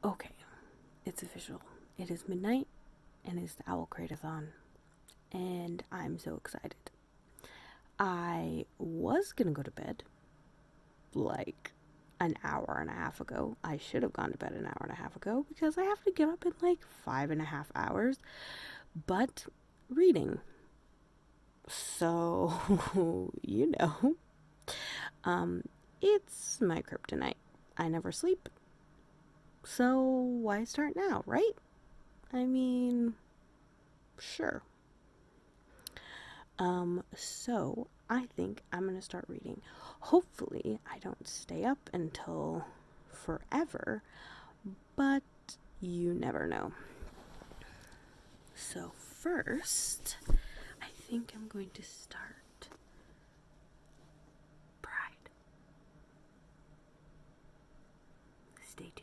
Okay, it's official. It is midnight, and it's the OwlCrateAthon, and I'm so excited. I was gonna go to bed like an hour and a half ago. I should have gone to bed an hour and a half ago because I have to get up in like 5.5 hours, but reading. So, um, it's my kryptonite. I never sleep, so why start now, right? I mean, sure. So I think I'm gonna start reading. Hopefully, I don't stay up until forever, but you never know. So, first, I think I'm going to start Pride. Stay tuned.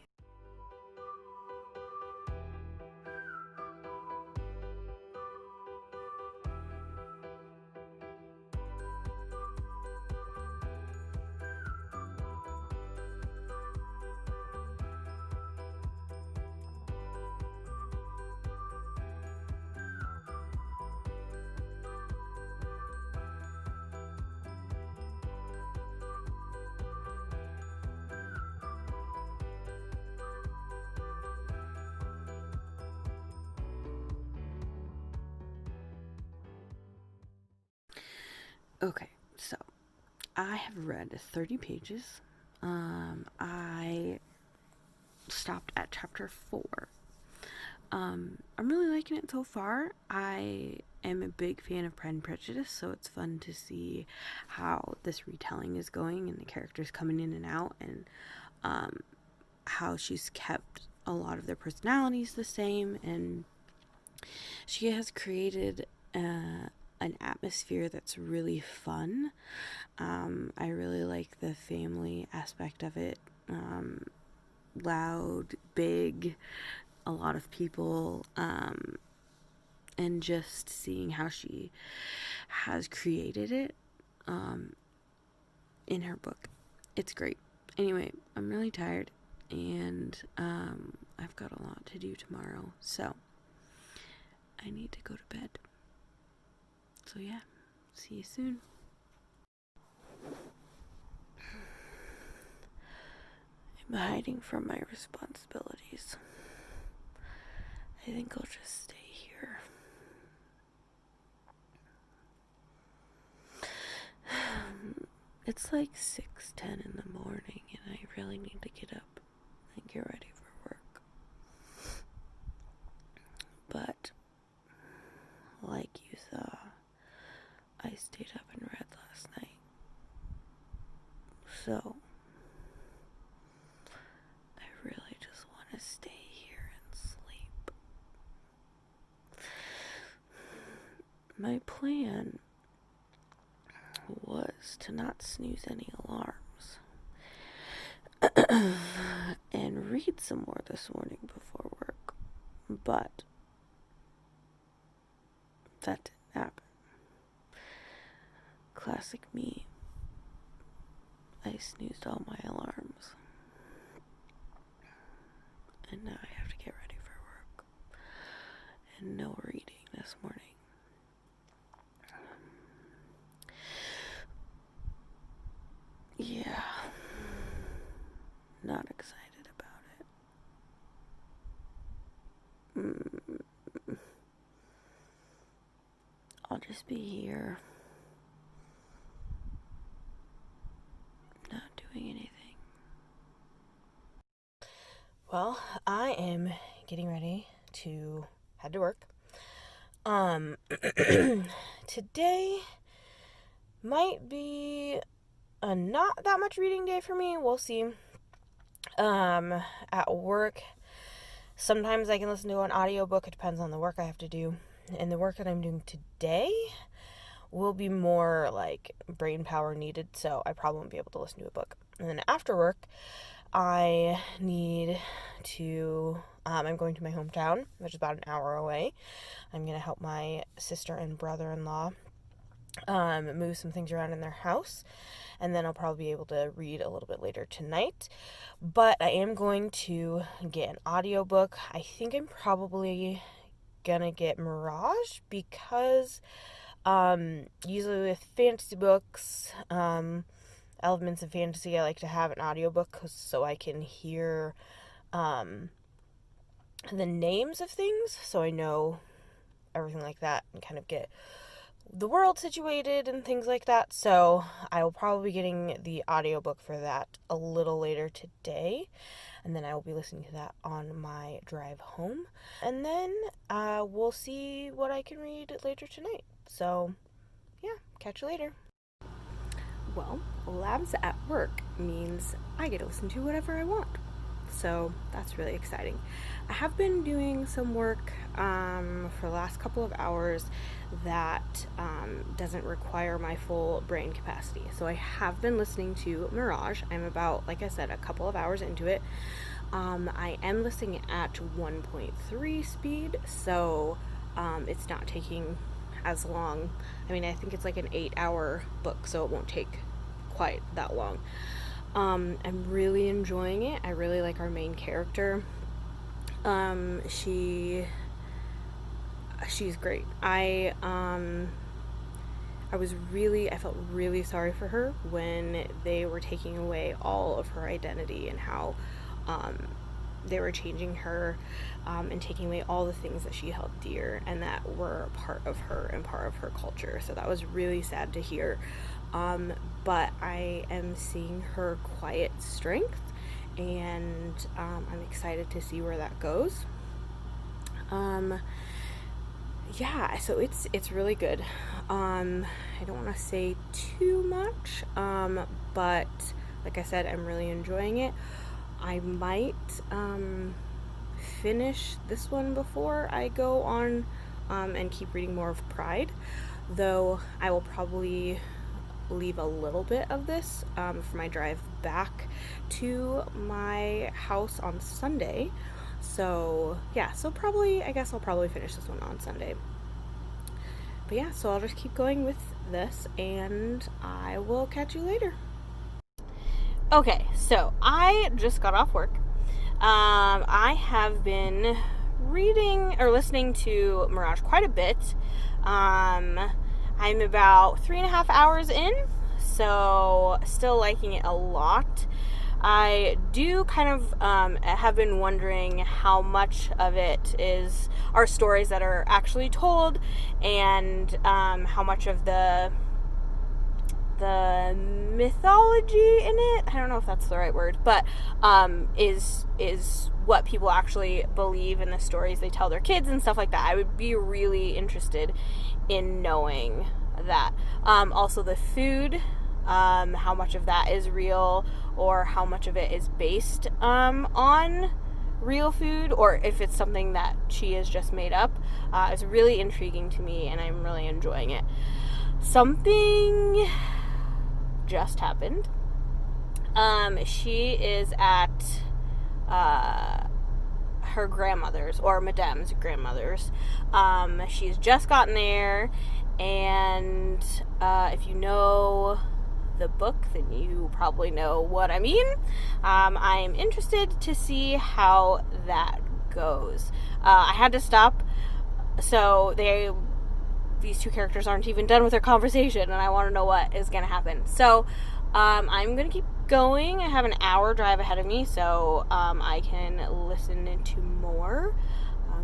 Okay, so I have read 30 pages. I stopped at chapter 4. I'm really liking it so far. I am a big fan of Pride and Prejudice, so it's fun to see how this retelling is going and the characters coming in and out, and how she's kept a lot of their personalities the same, and she has created an atmosphere that's really fun. I really like the family aspect of it. Loud, big, a lot of people, and just seeing how she has created it in her book. It's great. Anyway, I'm really tired, and I've got a lot to do tomorrow, so I need to go to bed. So yeah, see you soon. I'm hiding from my responsibilities. I think I'll just stay here. It's like 6:10 in the morning, and I really need to get up and get ready for work. But, like you saw, I stayed up and read last night. So, I really just want to stay here and sleep. My plan was to not snooze any alarms and read some more this morning before work, but that didn't happen. Classic me. I snoozed all my alarms, and now I have to get ready for work, and no reading this morning. Yeah, not excited about it. I'll just be here, not doing anything. Well, I am getting ready to head to work. Today might be a not that much reading day for me. We'll see. At work, sometimes I can listen to an audiobook. It depends on the work I have to do. And the work that I'm doing today will be more like brain power needed, so I probably won't be able to listen to a book. And then after work, I need to, I'm going to my hometown, which is about an hour away. I'm going to help my sister and brother-in-law move some things around in their house, and then I'll probably be able to read a little bit later tonight. But I am going to get an audiobook. I think I'm probably gonna get Mirage because usually with fantasy books, elements of fantasy, I like to have an audiobook so I can hear the names of things, so I know everything like that and kind of get the world situated and things like that. So I will probably be getting the audiobook for that a little later today, and then I will be listening to that on my drive home, and then we'll see what I can read later tonight. So yeah, catch you later. Well, labs at work means I get to listen to whatever I want. So that's really exciting. I have been doing some work for the last couple of hours that doesn't require my full brain capacity. So I have been listening to Mirage. I'm about, like I said, a couple of hours into it. I am listening at 1.3 speed, so it's not taking as long. I mean, I think it's like an 8-hour book, so it won't take quite that long. I'm really enjoying it. I really like our main character. She's great. I felt really sorry for her when they were taking away all of her identity and how they were changing her and taking away all the things that she held dear and that were part of her and part of her culture. So that was really sad to hear. But I am seeing her quiet strength, and I'm excited to see where that goes. Yeah, so it's really good. I don't want to say too much, but like I said, I'm really enjoying it. I might finish this one before I go on and keep reading more of Pride, though I will probably leave a little bit of this for my drive back to my house on Sunday. So yeah, I guess I'll probably finish this one on Sunday. But yeah, so I'll just keep going with this, and I will catch you later. Okay, so I just got off work. I have been reading or listening to Mirage quite a bit. I'm about 3.5 hours in, so still liking it a lot. I do kind of have been wondering how much of it are stories that are actually told, and how much of the mythology in it, I don't know if that's the right word, but is what people actually believe in the stories they tell their kids and stuff like that. I would be really interested in knowing that. Also the food, how much of that is real, or how much of it is based on real food, or if it's something that she has just made up. It's really intriguing to me, and I'm really enjoying it. Something just happened. She is at her grandmother's, or Madame's grandmother's. She's just gotten there, and if you know the book, then you probably know what I mean. I'm interested to see how that goes. I had to stop, so these two characters aren't even done with their conversation, and I want to know what is going to happen. So I'm going to keep going. I have an hour drive ahead of me, so I can listen to more.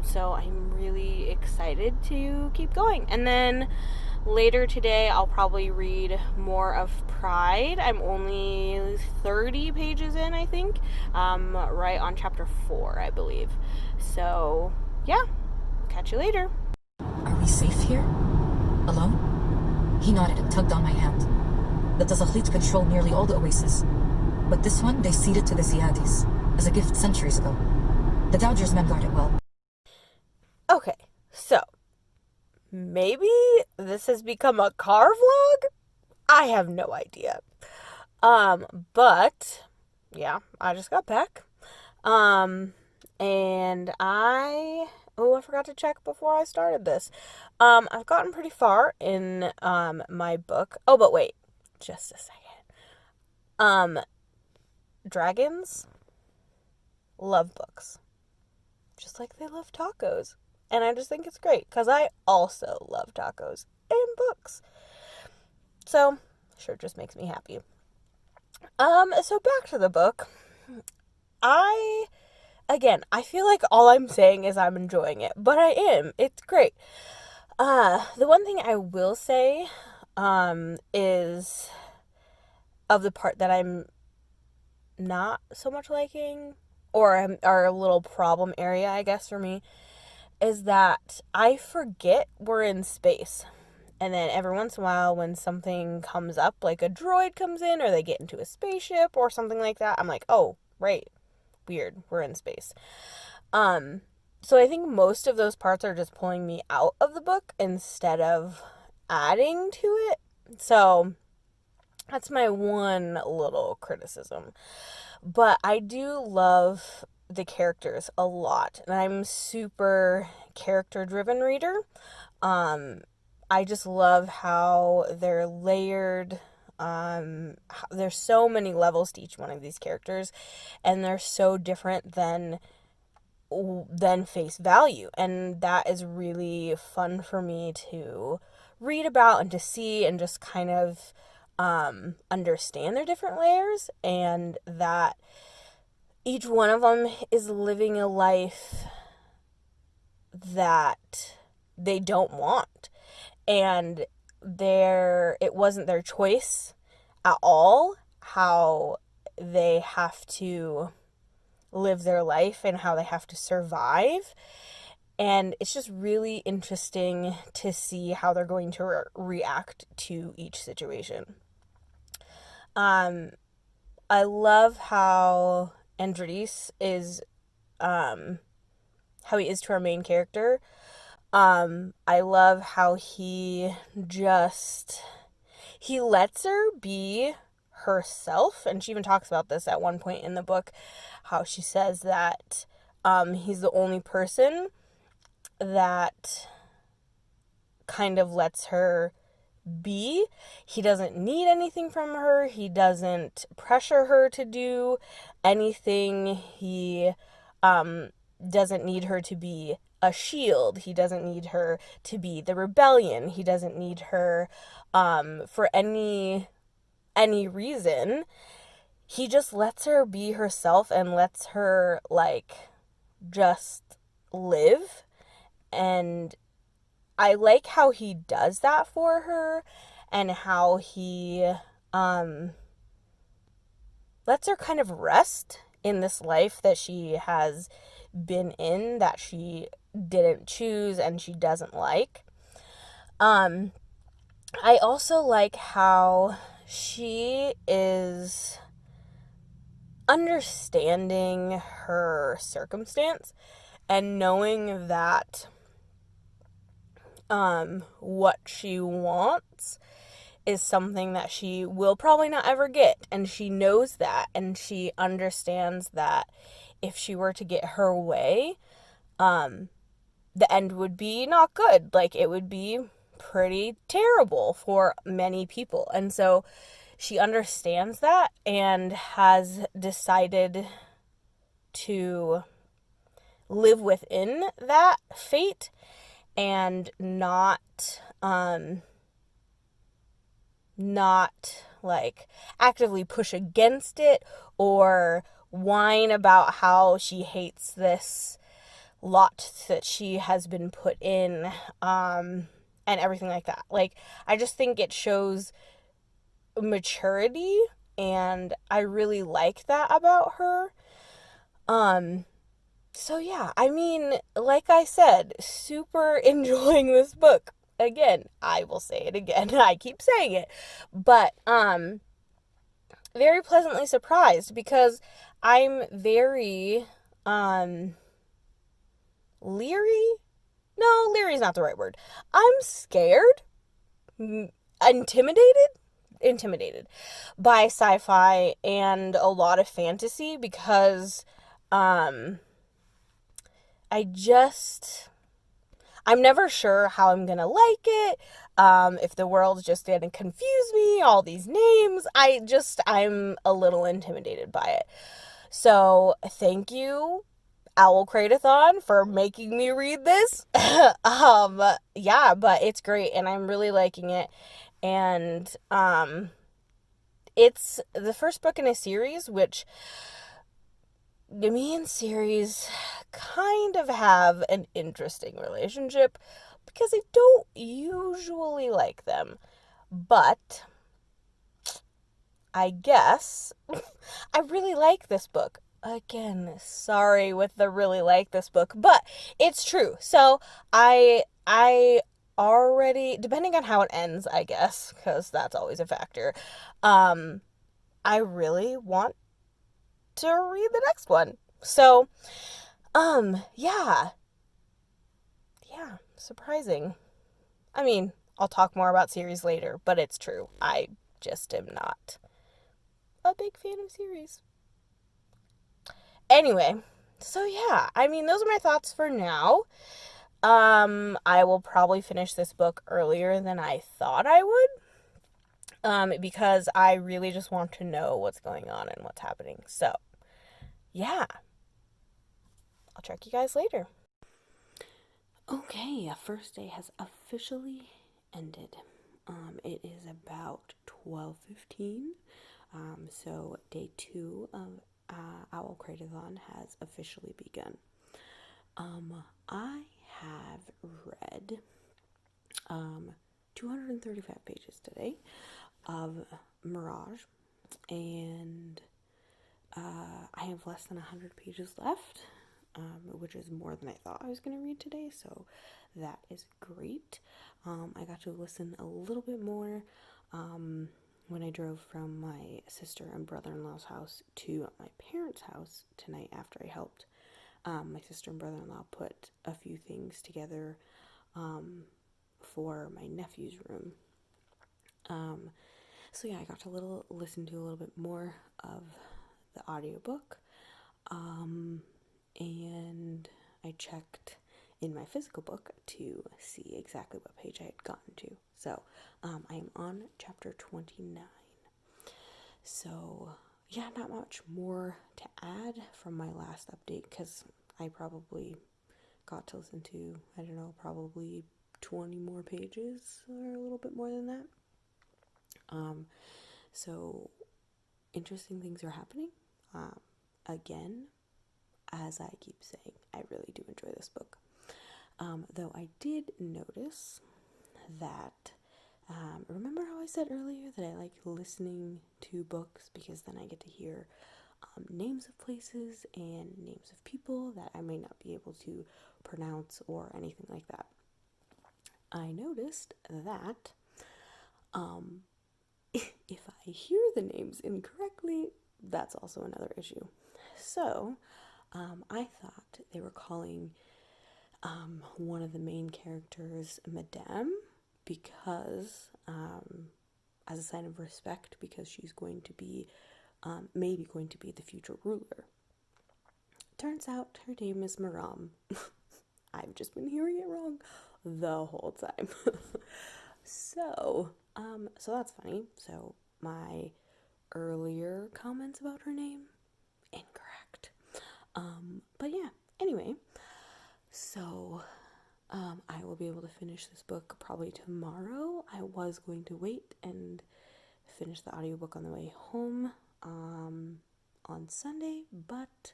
So I'm really excited to keep going. And then later today, I'll probably read more of Pride. I'm only 30 pages in, I think. Right on chapter 4, I believe. So, yeah. Catch you later. Are we safe here? Alone? He nodded and tugged on my hand. The Tazaklit control nearly all the oases, but this one they ceded to the Ziyadis as a gift centuries ago. The Dowager's men guard it well. Okay, so maybe this has become a car vlog? I have no idea. But yeah, I just got back. And I Oh, I forgot to check before I started this. I've gotten pretty far in my book. Oh, but wait, just a second. Dragons love books, just like they love tacos. And I just think it's great because I also love tacos and books. So, sure just makes me happy. So back to the book. I feel like all I'm saying is I'm enjoying it, but I am. It's great. The one thing I will say, is of the part that I'm not so much liking, or a little problem area, I guess, for me, is that I forget we're in space. And then every once in a while, when something comes up, like a droid comes in, or they get into a spaceship or something like that, I'm like, oh, right, weird, we're in space. So I think most of those parts are just pulling me out of the book instead of adding to it. So that's my one little criticism. But I do love the characters a lot, and I'm super character-driven reader. I just love how they're layered. There's so many levels to each one of these characters, and they're so different than face value, and that is really fun for me to read about and to see and just kind of understand their different layers, and that each one of them is living a life that they don't want, and it wasn't their choice at all how they have to live their life and how they have to survive. And it's just really interesting to see how they're going to react to each situation. I love how Andreas is, how he is to our main character. I love how he lets her be herself, and she even talks about this at one point in the book, how she says that he's the only person that kind of lets her be. He doesn't need anything from her. He doesn't pressure her to do anything. He doesn't need her to be a shield. He doesn't need her to be the rebellion. He doesn't need her for any reason. He just lets her be herself and lets her, like, just live. And I like how he does that for her, and how he lets her kind of rest in this life that she has been in, that she didn't choose and she doesn't like. I also like how she is understanding her circumstance and knowing that what she wants is something that she will probably not ever get, and she knows that, and she understands that if she were to get her way, the end would be not good. Like, it would be pretty terrible for many people. And so she understands that and has decided to live within that fate and not like actively push against it or whine about how she hates this lot that she has been put in, and everything like that. Like, I just think it shows maturity, and I really like that about her. So yeah, I mean, like I said, super enjoying this book. Again, I will say it again. I keep saying it. But very pleasantly surprised, because I'm very leery? No, leery's not the right word. I'm scared, intimidated by sci-fi and a lot of fantasy, because I'm never sure how I'm gonna like it. If the world's just gonna confuse me, all these names, I'm a little intimidated by it. So thank you, OwlCrateAthon, for making me read this. Yeah, but it's great and I'm really liking it. And it's the first book in a series, which me and series kind of have an interesting relationship because I don't usually like them. But I guess I really like this book. Again, sorry with the really like this book, but it's true. So I already, depending on how it ends, I guess, because that's always a factor. I really want to read the next one. So, yeah. Yeah, surprising. I mean, I'll talk more about series later, but it's true. I just am not a big fan of series. Anyway, so yeah, I mean, those are my thoughts for now. I will probably finish this book earlier than I thought I would. Because I really just want to know what's going on and what's happening. So, yeah. I'll check you guys later. Okay, first day has officially ended. It is about 12:15. So day 2 of OwlCrateAthon has officially begun. I have read 235 pages today of Mirage, and I have less than 100 pages left, which is more than I thought I was going to read today, so that is great. I got to listen a little bit more when I drove from my sister and brother-in-law's house to my parents' house tonight after I helped my sister and brother-in-law put a few things together for my nephew's room. So yeah, I got to listen to a little bit more of the audiobook, and I checked in my physical book to see exactly what page I had gotten to. So I am on chapter 29. So yeah, not much more to add from my last update because I probably got to listen to, I don't know, probably 20 more pages or a little bit more than that. So interesting things are happening. Again, as I keep saying, I really do enjoy this book. Though I did notice that, remember how I said earlier that I like listening to books because then I get to hear names of places and names of people that I may not be able to pronounce or anything like that. I noticed that if I hear the names incorrectly, that's also another issue. So I thought they were calling one of the main characters Madame because, as a sign of respect, because she's going to be, maybe going to be the future ruler. Turns out her name is Maram. I've just been hearing it wrong the whole time. So that's funny. So my earlier comments about her name, incorrect. But yeah, anyway, so I will be able to finish this book probably tomorrow. I was going to wait and finish the audiobook on the way home on Sunday, but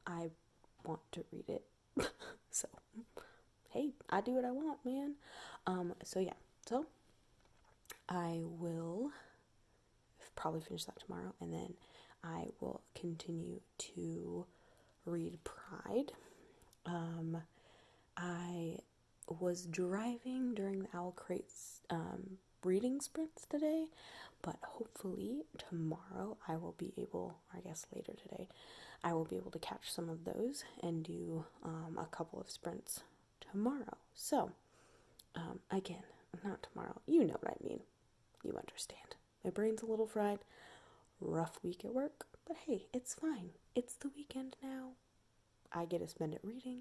I want to read it. So, hey, I do what I want, man. So yeah, so I will probably finish that tomorrow, and then I will continue to read Pride. I was driving during the OwlCrate's reading sprints today, but hopefully tomorrow I will be able, or I guess later today, I will be able to catch some of those and do a couple of sprints tomorrow. So, again, not tomorrow, you know what I mean. You understand. My brain's a little fried. Rough week at work, but hey, it's fine. It's the weekend now. I get to spend it reading.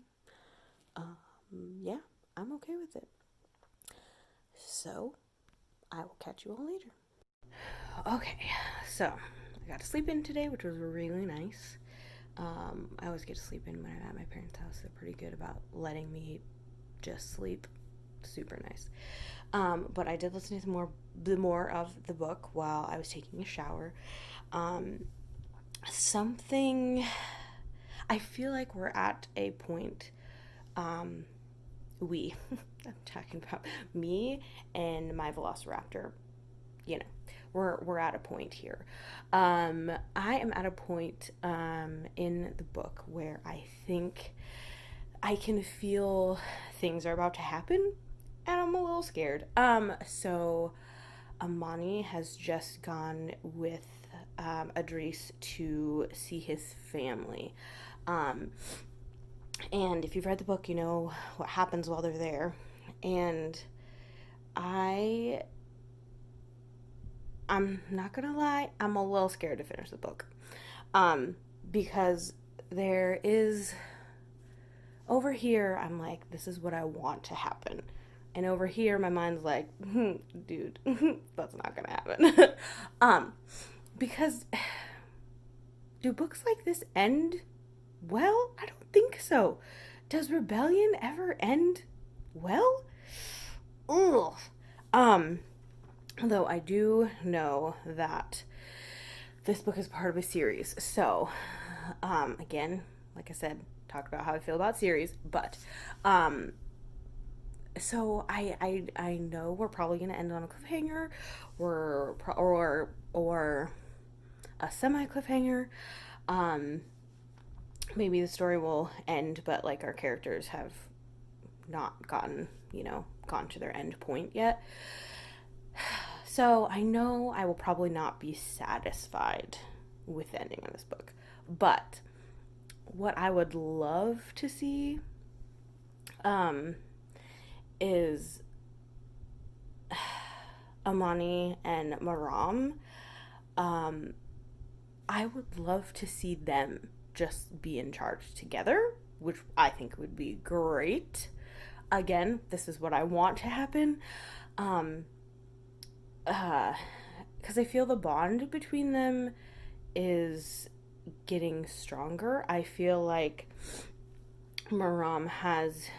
Yeah, I'm okay with it. So, I will catch you all later. Okay, so I got to sleep in today, which was really nice. I always get to sleep in when I'm at my parents' house. They're pretty good about letting me just sleep. Super nice. But I did listen to more of the book while I was taking a shower. Something I feel like we're at a point. I'm talking about me and my Velociraptor. You know, we're at a point here. I am at a point in the book where I think I can feel things are about to happen, and I'm a little scared. So Amani has just gone with Idris to see his family. And if you've read the book, you know what happens while they're there. And I'm not gonna lie, I'm a little scared to finish the book. Because there is over here, I'm like, this is what I want to happen. And over here, my mind's like, dude, that's not gonna happen. Because do books like this end well? I don't think so. Does rebellion ever end well? Ugh. Though I do know that this book is part of a series. So, again, like I said, talked about how I feel about series, but so I know we're probably gonna end on a cliffhanger, or a semi cliffhanger. Maybe the story will end, but like our characters have not gone to their end point yet. So I know I will probably not be satisfied with the ending of this book, but what I would love to see is Amani and Maram. I would love to see them just be in charge together, which I think would be great. Again, this is what I want to happen. Because I feel the bond between them is getting stronger. I feel like Maram has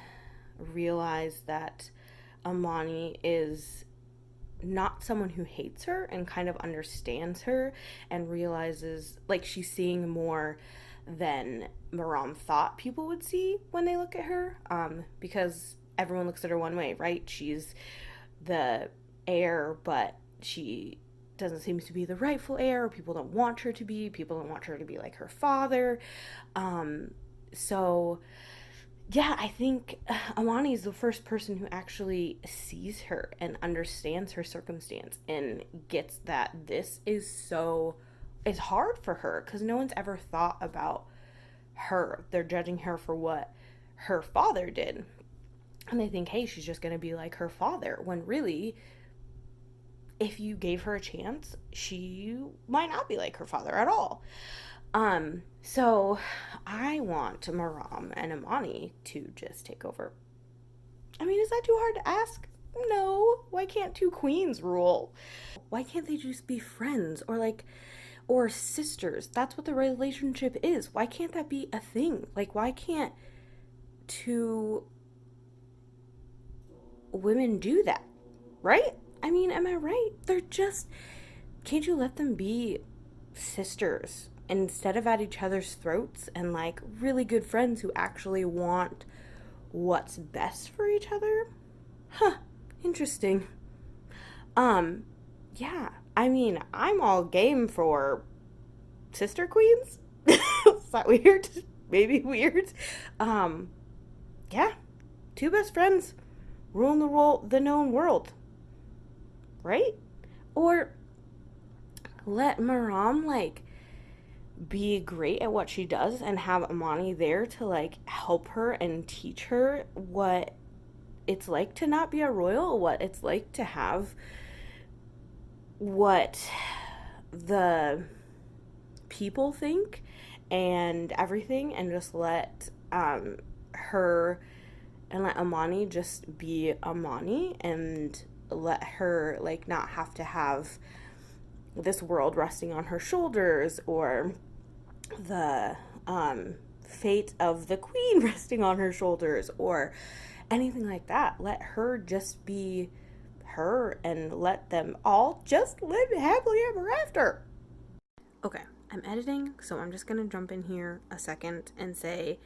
realized that Amani is not someone who hates her and kind of understands her and realizes like she's seeing more than Maram thought people would see when they look at her, because everyone looks at her one way, right? She's the heir, but she doesn't seem to be the rightful heir. People don't want her to be. People don't want her to be like her father. So yeah, I think Amani is the first person who actually sees her and understands her circumstance and gets that this is it's hard for her because no one's ever thought about her. They're judging her for what her father did. And they think, hey, she's just going to be like her father. When really, if you gave her a chance, she might not be like her father at all. So I want Maram and Amani to just take over. I mean, is that too hard to ask? No. Why can't two queens rule? Why can't they just be friends or sisters? That's what the relationship is. Why can't that be a thing? Like, why can't two women do that? Right? I mean, am I right? Can't you let them be sisters instead of at each other's throats and like really good friends who actually want what's best for each other? Huh, interesting. Yeah, I mean, I'm all game for sister queens. Is that weird? Maybe weird. Yeah, two best friends ruling the known world, right? Or let Maram like be great at what she does and have Amani there to like help her and teach her what it's like to not be a royal, what it's like to have what the people think and everything, and just let her and let Amani just be Amani, and let her, like, not have to have this world resting on her shoulders, or the fate of the queen resting on her shoulders, or anything like that. Let her just be her, and let them all just live happily ever after. Okay, I'm editing, so I'm just gonna jump in here a second and say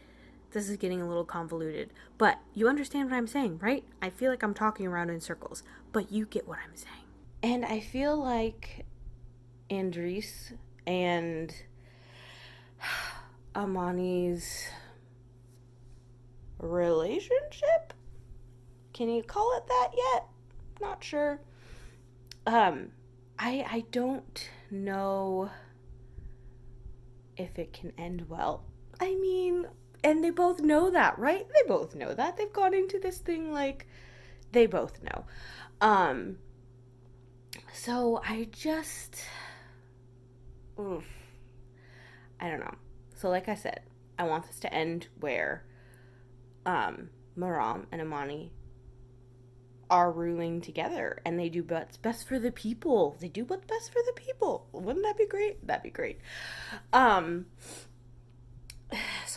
this is getting a little convoluted, but you understand what I'm saying, right? I feel like I'm talking around in circles, but you get what I'm saying. And I feel like Andres and Amani's relationship, can you call it that yet? Not sure. I don't know if it can end well. I mean, and they both know that, right? They both know that. They've gone into this thing like they both know. So I just, oof, I don't know. So like I said, I want this to end where Maram and Amani are ruling together, and they do what's best for the people. They do what's best for the people. Wouldn't that be great? That'd be great. So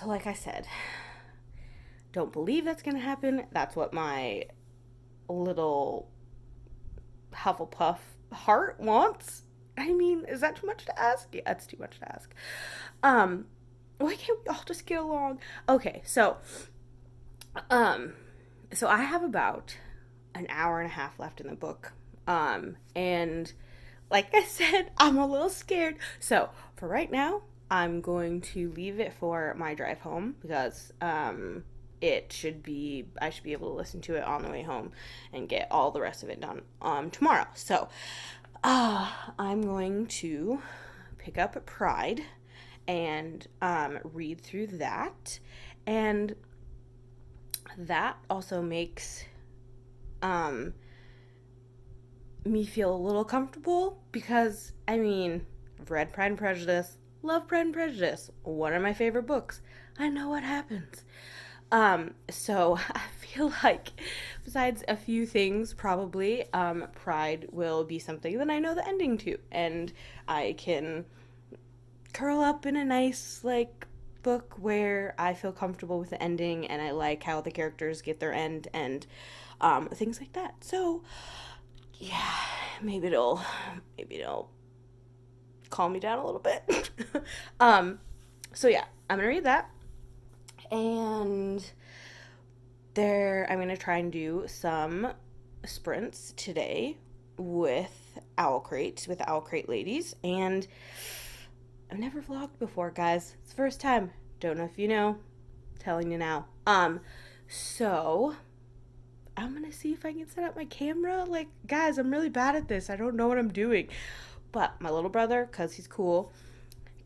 like I said, don't believe that's gonna happen. That's what my little Hufflepuff heart wants. I mean, is that too much to ask? Yeah, that's too much to ask. Why can't we all just get along? Okay, so I have about an hour and a half left in the book. And like I said, I'm a little scared. So for right now, I'm going to leave it for my drive home, because I should be able to listen to it on the way home and get all the rest of it done tomorrow. So I'm going to pick up Pride and read through that, and that also makes me feel a little comfortable, because I mean, I've read Pride and Prejudice, love Pride and Prejudice, one of my favorite books. I know what happens. So I feel like, besides a few things, probably, Pride will be something that I know the ending to, and I can curl up in a nice, like, book where I feel comfortable with the ending, and I like how the characters get their end, and things like that. So yeah, maybe it'll calm me down a little bit. So yeah, I'm gonna read that, and I'm gonna try and do some sprints today with OwlCrate ladies, and I've never vlogged before, guys. It's the first time. Don't know if you know. Telling you now. So I'm gonna see if I can set up my camera. Like, guys, I'm really bad at this. I don't know what I'm doing. But my little brother, because he's cool,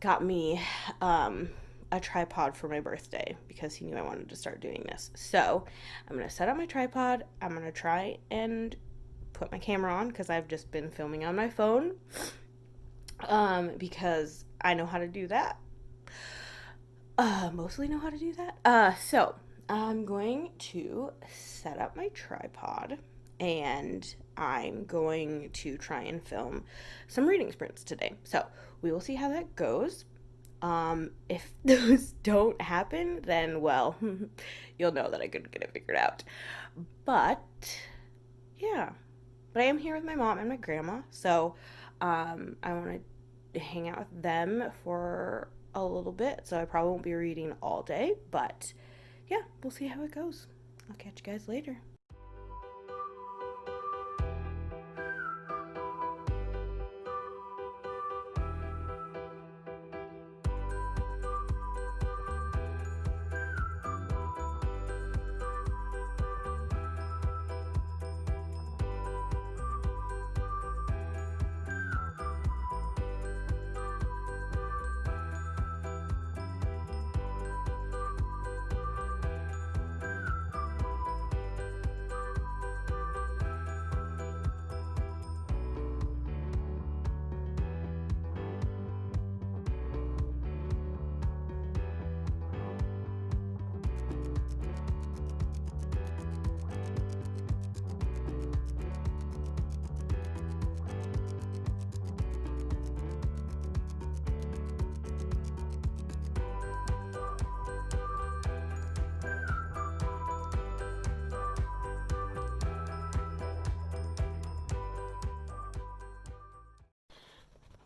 got me a tripod for my birthday, because he knew I wanted to start doing this. So I'm gonna set up my tripod. I'm gonna try and put my camera on, because I've just been filming on my phone, because I know how to do that. Mostly know how to do that. So I'm going to set up my tripod, and I'm going to try and film some reading sprints today. So we will see how that goes. If those don't happen, then, well, you'll know that I couldn't get it figured out. But yeah, but I am here with my mom and my grandma, so I want to hang out with them for a little bit, so I probably won't be reading all day, but yeah, we'll see how it goes. I'll catch you guys later.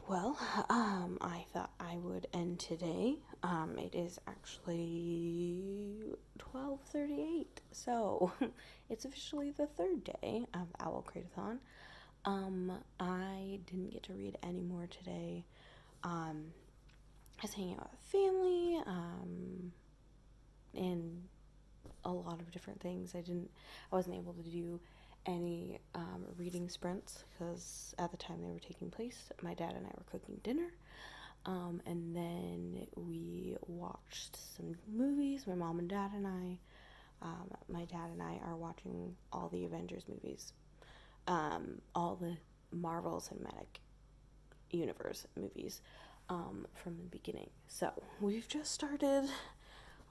Well, I thought I would end today. It is actually 12:38, so it's officially the third day of OwlCrateAthon. I didn't get to read any more today. I was hanging out with family, and a lot of different things. I wasn't able to do any reading sprints because at the time they were taking place, my dad and I were cooking dinner. And then we watched some movies. My mom and dad and I. My dad and I are watching all the Avengers movies, all the Marvel Cinematic Universe movies from the beginning. So we've just started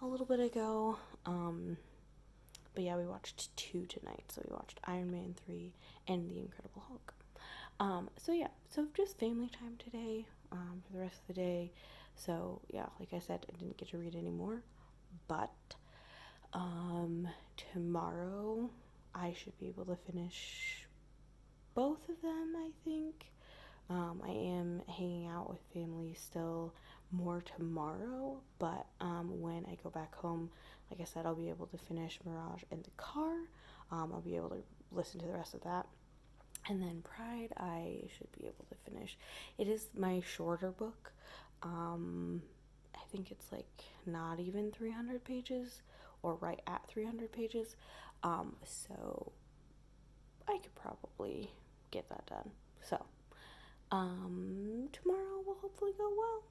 a little bit ago. But yeah, we watched 2 tonight. So we watched Iron Man 3 and The Incredible Hulk. So just family time today for the rest of the day. So yeah, like I said, I didn't get to read anymore. But tomorrow I should be able to finish both of them, I think. I am hanging out with family still more tomorrow, but when I go back home, like I said, I'll be able to finish Mirage in the car. I'll be able to listen to the rest of that. And then Pride, I should be able to finish. It is my shorter book. I think it's like not even 300 pages or right at 300 pages. So I could probably get that done. So, tomorrow will hopefully go well.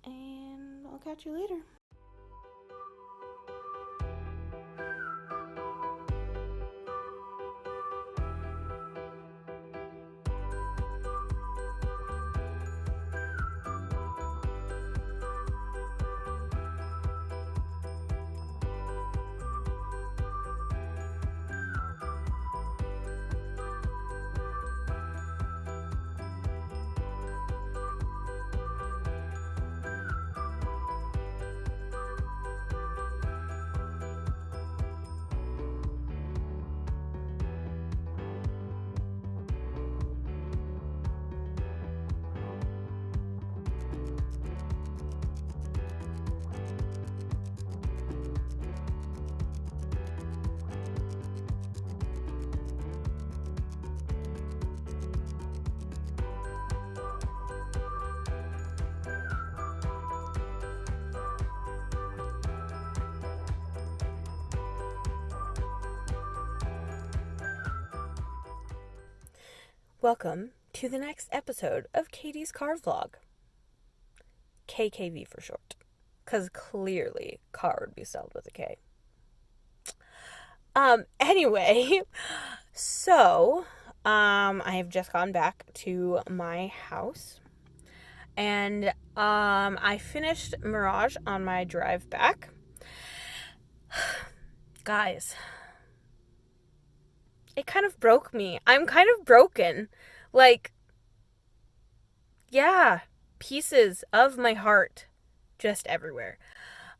And I'll catch you later. Welcome to the next episode of Katie's Car Vlog. KKV for short. Because clearly car would be spelled with a K. Anyway, so, I have just gone back to my house. And, I finished Mirage on my drive back. Guys, it kind of broke me. I'm kind of broken. Like, yeah, pieces of my heart just everywhere.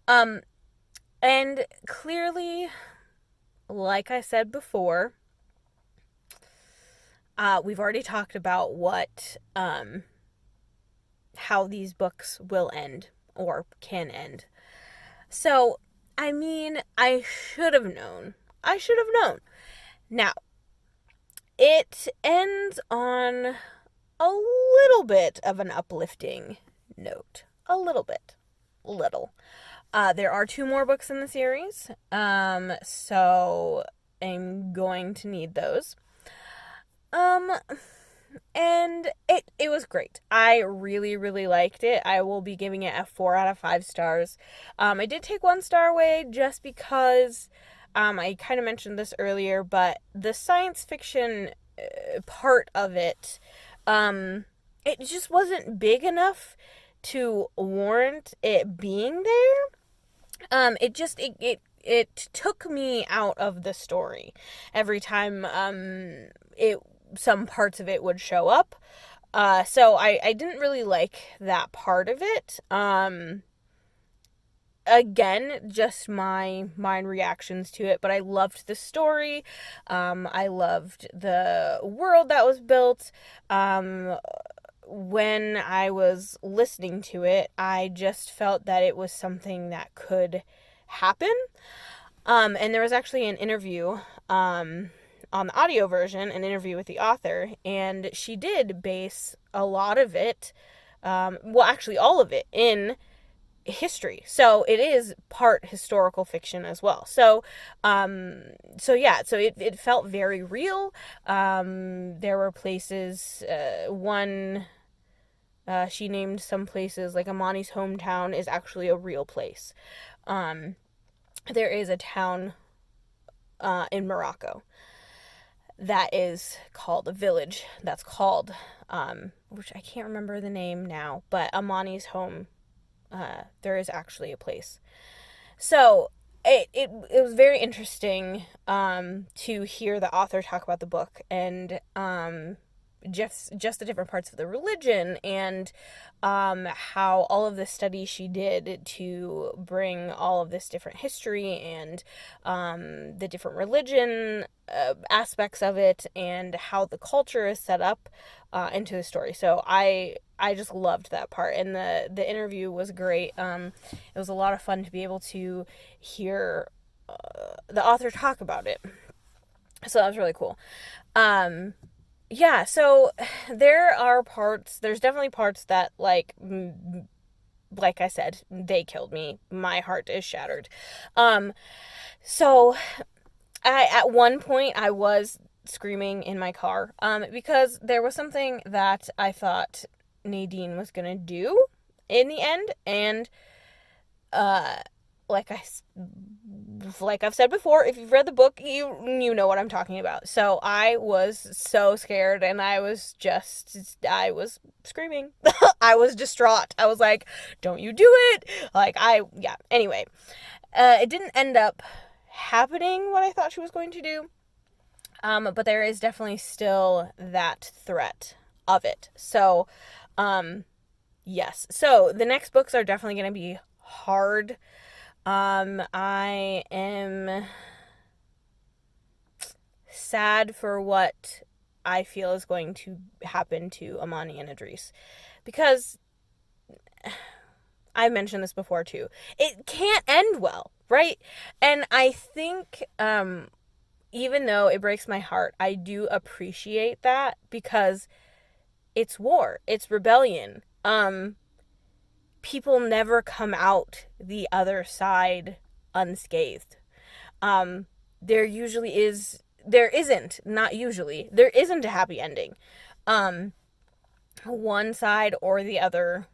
And clearly, like I said before, we've already talked about how these books will end or can end. So, I mean, I should have known. Now, it ends on a little bit of an uplifting note. A little bit. Little. There are 2 more books in the series, so I'm going to need those. And it was great. I really, really liked it. I will be giving it a 4 out of 5 stars. I did take 1 star away just because I kind of mentioned this earlier, but the science fiction part of it, it just wasn't big enough to warrant it being there. It took me out of the story every time some parts of it would show up. So I didn't really like that part of it. Again, just my reactions to it, but I loved the story. I loved the world that was built. when I was listening to it, I just felt that it was something that could happen. And there was actually an interview on the audio version, an interview with the author, and she did base a lot of it, well, actually all of it, in history. So it is part historical fiction as well. So yeah, so it felt very real. There were places, she named some places, like Amani's hometown is actually a real place. There is a town in Morocco that is called a village that's called, which I can't remember the name now, but Amani's home, there is actually a place. So it was very interesting to hear the author talk about the book, and just the different parts of the religion, and how all of the studies she did to bring all of this different history and the different religion aspects of it, and how the culture is set up into the story. So I just loved that part, and the interview was great. It was a lot of fun to be able to hear the author talk about it. So that was really cool. Yeah, so there's definitely parts that, like I said, they killed me. My heart is shattered. So at one point I was screaming in my car, because there was something that I thought Nadine was gonna do in the end, and like I've said before, if you've read the book, you know what I'm talking about. So I was so scared, and I was screaming. I was distraught. I was like, don't you do it. Anyway, it didn't end up happening what I thought she was going to do. But there is definitely still that threat of it. So, yes. So the next books are definitely going to be hard. I am sad for what I feel is going to happen to Amani and Idris, because I mentioned this before too. It can't end well, right? And I think, even though it breaks my heart, I do appreciate that, because it's war, it's rebellion. People never come out the other side unscathed. There isn't a happy ending. One side or the other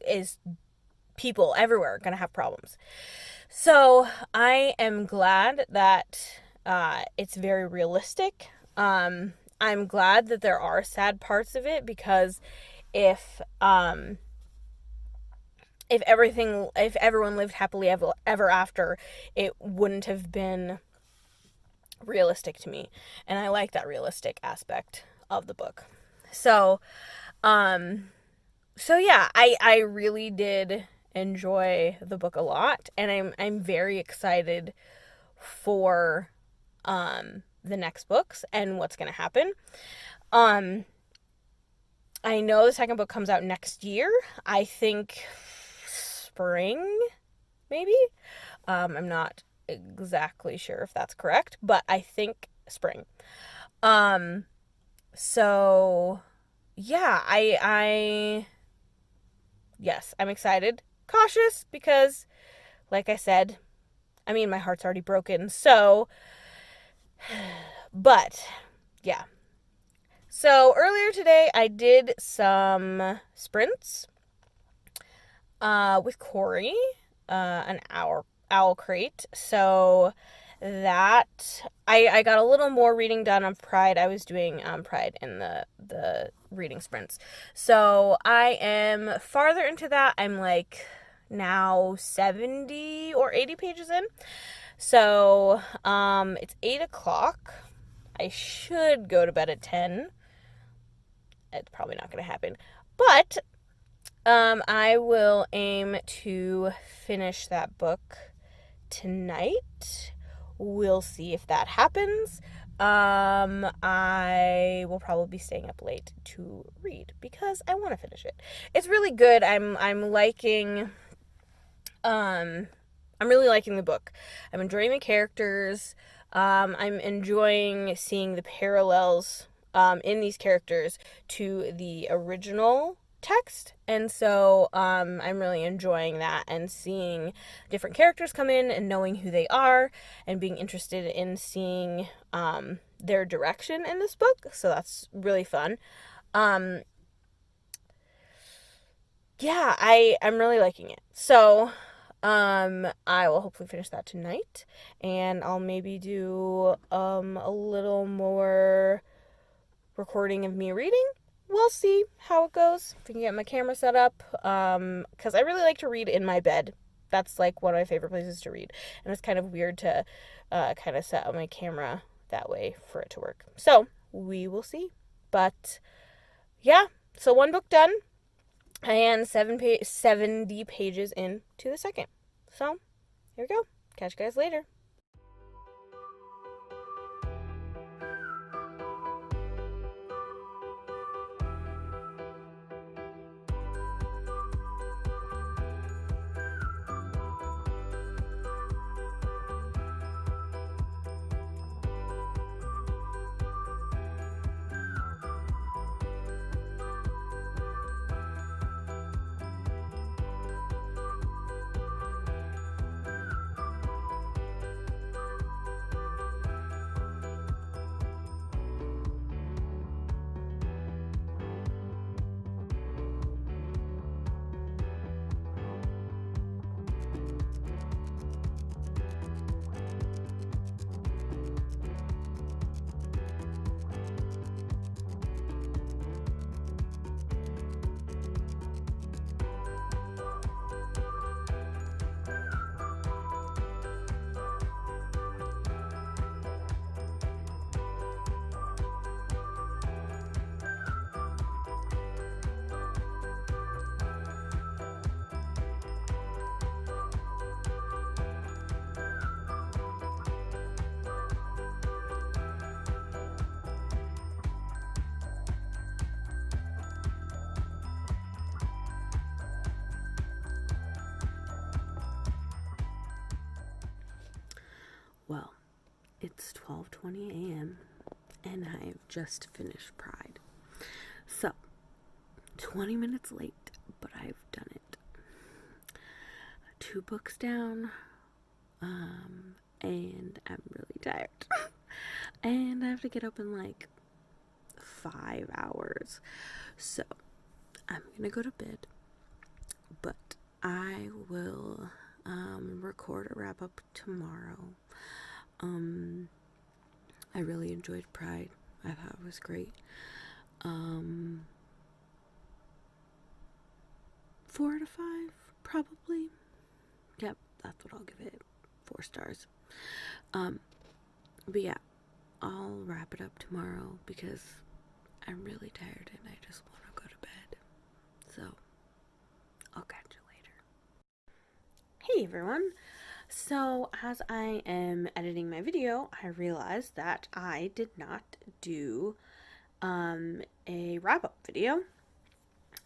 is people everywhere gonna have problems. So I am glad that it's very realistic. I'm glad that there are sad parts of it, because if everyone lived happily ever after, it wouldn't have been realistic to me, and I like that realistic aspect of the book. So yeah, I really did enjoy the book a lot, and I'm very excited for the next books and what's going to happen. I know the second book comes out next year. I think spring, maybe. I'm not exactly sure if that's correct, but I think spring. So yeah, yes, I'm excited. Cautious, because like I said, I mean, my heart's already broken, so, but yeah. So earlier today I did some sprints with Corey, an OwlCrate. So that I got a little more reading done on Pride. I was doing Pride in the reading sprints. So I am farther into that. I'm like now 70 or 80 pages in. So it's 8 o'clock. I should go to bed at 10. It's probably not going to happen. But I will aim to finish that book tonight. We'll see if that happens. I will probably be staying up late to read because I want to finish it. It's really good. I'm liking I'm really liking the book. I'm enjoying the characters. I'm enjoying seeing the parallels in these characters to the original text. And so I'm really enjoying that and seeing different characters come in and knowing who they are and being interested in seeing their direction in this book. So that's really fun. Yeah, I'm really liking it. So I will hopefully finish that tonight, and I'll maybe do a little more recording of me reading. We'll see how it goes. If I can get my camera set up, because I really like to read in my bed. That's like one of my favorite places to read, and it's kind of weird to kind of set up my camera that way for it to work. So we will see. But yeah, so one book done, and 70 pages into the second. So here we go. Catch you guys later. Well, it's 12:20 a.m. and I've just finished Pride. So, 20 minutes late, but I've done it. 2 books down, and I'm really tired. And I have to get up in like 5 hours. So, I'm gonna go to bed, but I will record a wrap up tomorrow. I really enjoyed Pride. I thought it was great. 4 out of 5, probably. Yep, that's what I'll give it. 4 stars. But yeah, I'll wrap it up tomorrow because I'm really tired and I just want to go to bed. So, I'll catch you later. Hey everyone. So, as I am editing my video, I realized that I did not do a wrap-up video.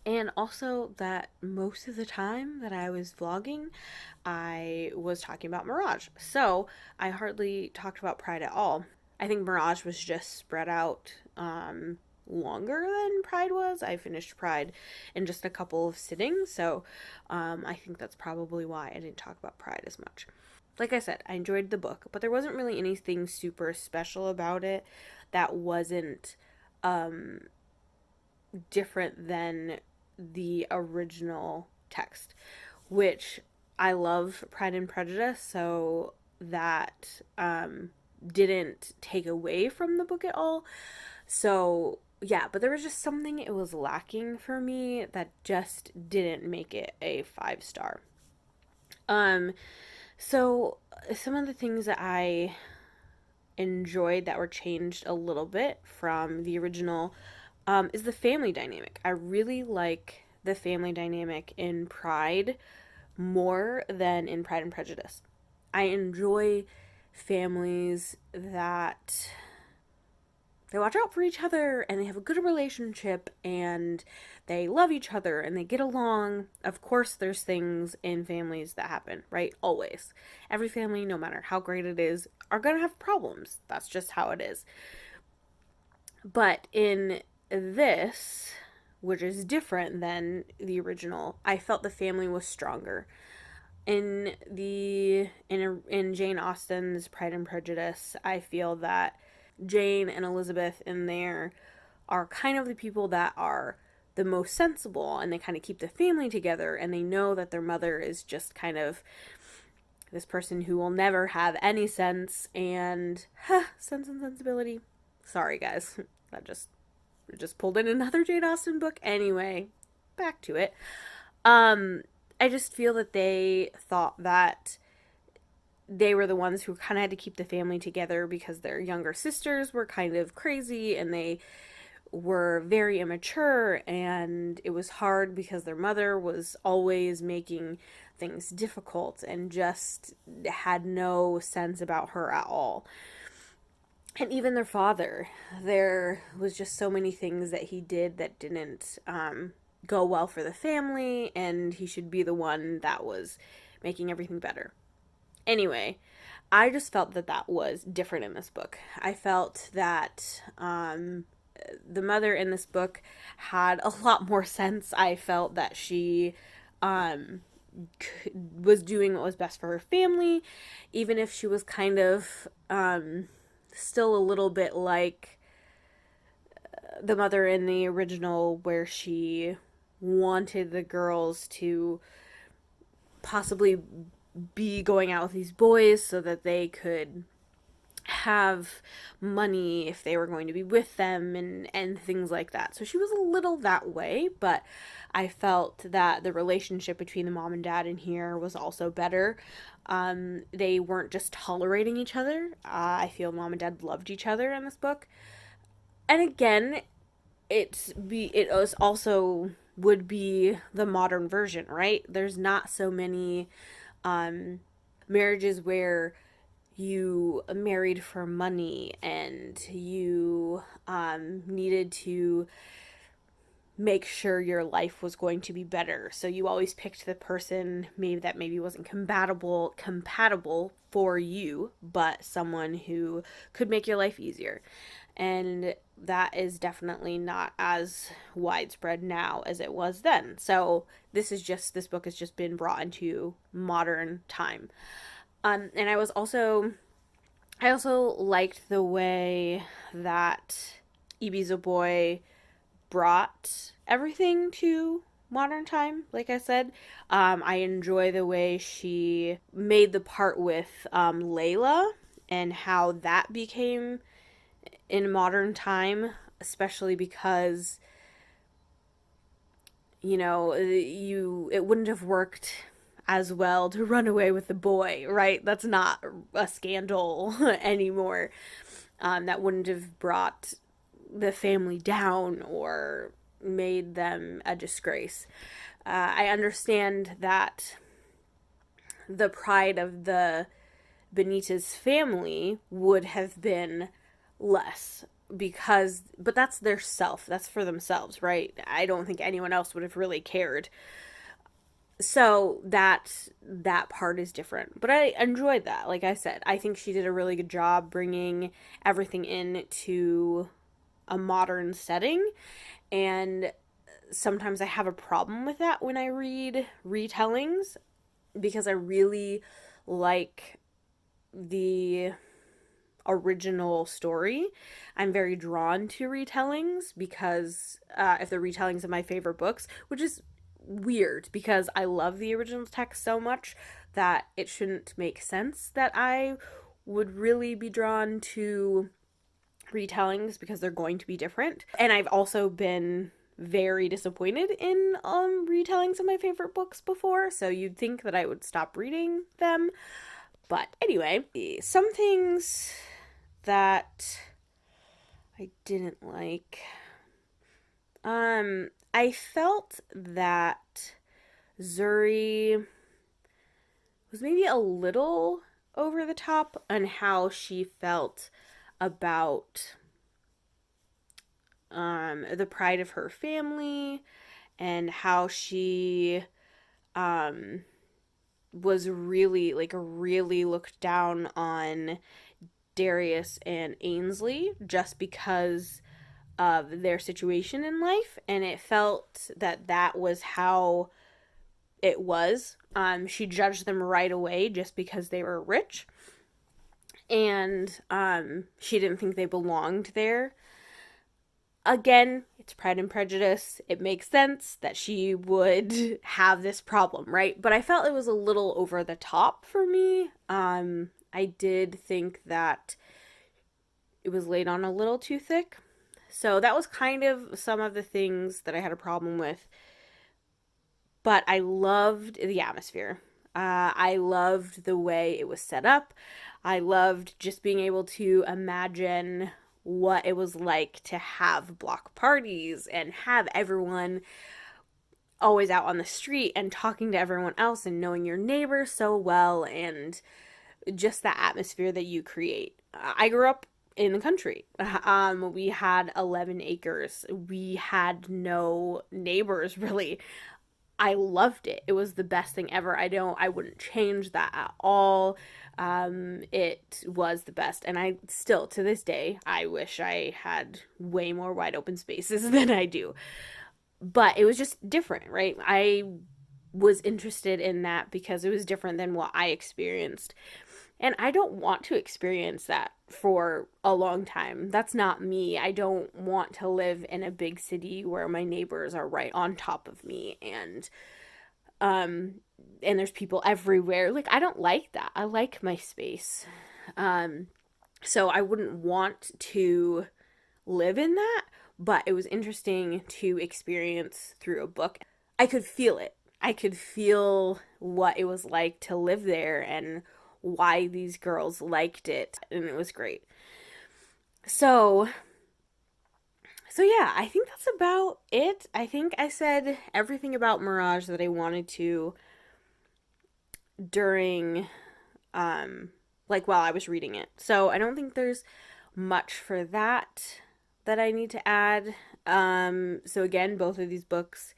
And also that most of the time that I was vlogging, I was talking about Mirage. So, I hardly talked about Pride at all. I think Mirage was just spread out longer than Pride was. I finished Pride in just a couple of sittings, so I think that's probably why I didn't talk about Pride as much. Like I said, I enjoyed the book, but there wasn't really anything super special about it that wasn't different than the original text, which I love Pride and Prejudice, so that didn't take away from the book at all. So yeah, but there was just something it was lacking for me that just didn't make it a 5-star. So some of the things that I enjoyed that were changed a little bit from the original is the family dynamic. I really like the family dynamic in Pride more than in Pride and Prejudice. I enjoy families that they watch out for each other and they have a good relationship and they love each other and they get along. Of course, there's things in families that happen, right? Always. Every family, no matter how great it is, are going to have problems. That's just how it is. But in this, which is different than the original, I felt the family was stronger. In Jane Austen's Pride and Prejudice, I feel that Jane and Elizabeth in there are kind of the people that are the most sensible, and they kind of keep the family together, and they know that their mother is just kind of this person who will never have any sense and sense and sensibility. Sorry guys, that just pulled in another Jane Austen book. Anyway, back to it. I just feel that they thought that they were the ones who kind of had to keep the family together because their younger sisters were kind of crazy and they were very immature, and it was hard because their mother was always making things difficult and just had no sense about her at all. And even their father, there was just so many things that he did that didn't go well for the family, and he should be the one that was making everything better. Anyway, I just felt that that was different in this book. I felt that the mother in this book had a lot more sense. I felt that she was doing what was best for her family, even if she was kind of still a little bit like the mother in the original, where she wanted the girls to possibly be going out with these boys so that they could have money if they were going to be with them, and things like that. So she was a little that way, but I felt that the relationship between the mom and dad in here was also better. They weren't just tolerating each other. I feel mom and dad loved each other in this book. And again, it was also would be the modern version, right? There's not so many marriages where you married for money and you needed to make sure your life was going to be better. So you always picked the person maybe wasn't compatible for you, but someone who could make your life easier. And that is definitely not as widespread now as it was then. So this book has just been brought into modern time. And I also liked the way that Ibiza Boy brought everything to modern time. Like I said, I enjoy the way she made the part with Layla and how that became in modern time, especially because, you know, it wouldn't have worked as well to run away with the boy, right? That's not a scandal anymore. That wouldn't have brought the family down or made them a disgrace. I understand that the pride of the Benitez family would have been less but that's their self. That's for themselves, right? I don't think anyone else would have really cared. So that part is different, but I enjoyed that. Like I said, I think she did a really good job bringing everything into a modern setting, and sometimes I have a problem with that when I read retellings, because I really like the original story. I'm very drawn to retellings because if they're retellings of my favorite books, which is weird because I love the original text so much that it shouldn't make sense that I would really be drawn to retellings, because they're going to be different. And I've also been very disappointed in retellings of my favorite books before, so you'd think that I would stop reading them. But anyway, some things that I didn't like. I felt that Zuri was maybe a little over the top on how she felt about the pride of her family and how she was really looked down on Darius and Ainsley just because of their situation in life, and it felt that was how it was. She judged them right away just because they were rich, and she didn't think they belonged there. Again, it's Pride and Prejudice. It makes sense that she would have this problem, right? But I felt it was a little over the top for me. I did think that it was laid on a little too thick. So that was kind of some of the things that I had a problem with. But I loved the atmosphere. I loved the way it was set up. I loved just being able to imagine what it was like to have block parties and have everyone always out on the street and talking to everyone else and knowing your neighbors so well, and just that atmosphere that you create. I grew up in the country. We had 11 acres. We had no neighbors really. I loved it. It was the best thing ever. I wouldn't change that at all. It was the best. And I still, to this day, I wish I had way more wide open spaces than I do. But it was just different, right? I was interested in that because it was different than what I experienced. And I don't want to experience that for a long time. That's not me. I don't want to live in a big city where my neighbors are right on top of me and there's people everywhere. Like, I don't like that. I like my space. So I wouldn't want to live in that, but it was interesting to experience through a book. I could feel it. I could feel what it was like to live there and why these girls liked it, and it was great. So yeah, I think that's about it. I think I said everything about Mirage that I wanted to during while I was reading it. So I don't think there's much for that I need to add. So again, both of these books,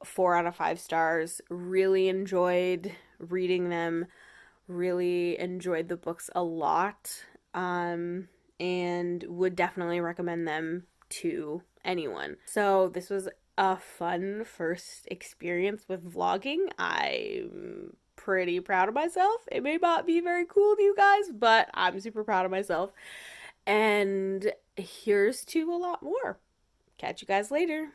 4 out of 5 stars. Really enjoyed reading them. Really enjoyed the books a lot, and would definitely recommend them to anyone. So this was a fun first experience with vlogging. I'm pretty proud of myself. It may not be very cool to you guys, but I'm super proud of myself. And here's to a lot more. Catch you guys later.